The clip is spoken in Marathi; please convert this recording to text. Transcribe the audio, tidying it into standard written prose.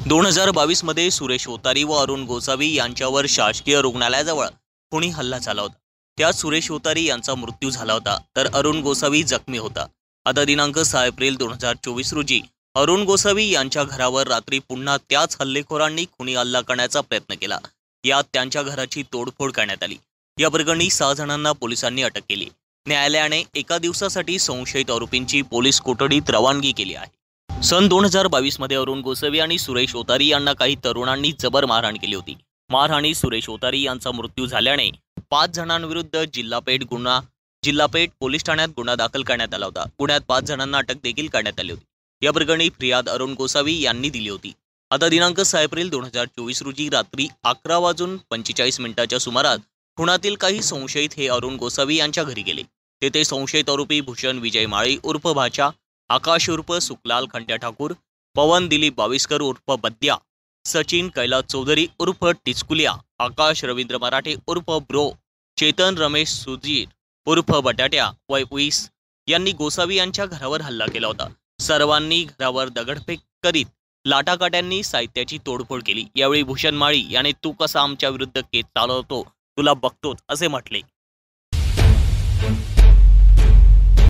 2022 मध्ये सुरेश ओतारी व अरुण गोसावी यांच्यावर शासकीय रुग्णालयाजवळ खुनी हल्ला झाला होता। त्यात सुरेश ओतारी यांचा मृत्यू झाला होता, तर अरुण गोसावी जखमी होता। आता दिनांक 6 एप्रिल 2024 रोजी अरुण गोसावी यांच्या घरावर रात्री पुन्हा त्याच हल्लेखोरांनी खुनी हल्ला करण्याचा प्रयत्न केला। यात त्यांच्या घराची तोडफोड करण्यात आली। या प्रकरणी 6 जणांना पोलिसांनी अटक केली। न्यायालयाने एका दिवसासाठी संशयित आरोपींची पोलीस कोठडीत रवानगी केली आहे। सन 2022 मध्ये अरुण गोसावी आणि सुरेश ओतारी यांना काही तरुणांनी जबर मारहाण केली होती। मारहाणी सुरेश ओतारी यांचा मृत्यू झाल्याने 5 जणांविरुद्ध जिल्हापेठ पोलीस ठाण्यात गुन्हा दाखल करण्यात आला होता। गुन्ह्यात 5 जणांना अटक देखील करण्यात आली होती। या प्रकरणी फिर्याद अरुण गोसावी यांनी दिली होती। आता दिनांक 6 एप्रिल 2024 रोजी रात्री 11:45 सुमारास खुनातील काही संशयित हे अरुण गोसावी यांच्या घरी गेले। तेथे संशयित आरोपी भूषण विजय माळी उर्फ भाचा, आकाश उर्फ सुखलाल खंड्या ठाकूर, पवन दिलीप बाविस्कर उर्फ बद्या, सचिन कैलास चौधरी उर्फ टिचकुलिया, आकाश रवींद्र मराठे उर्फ ब्रो, चेतन रमेश सुधीर उर्फ बटाट्या वय 20 यांनी गोसावी यांच्या घरावर हल्ला केला होता। सर्वांनी घरावर दगडफेक करीत लाटाकाट्यांनी साहित्याची तोडफोड केली। यावेळी भूषण माळी याने तू कसा आमच्या विरुद्ध केस चालवतो तुला बघतोच असे म्हटले।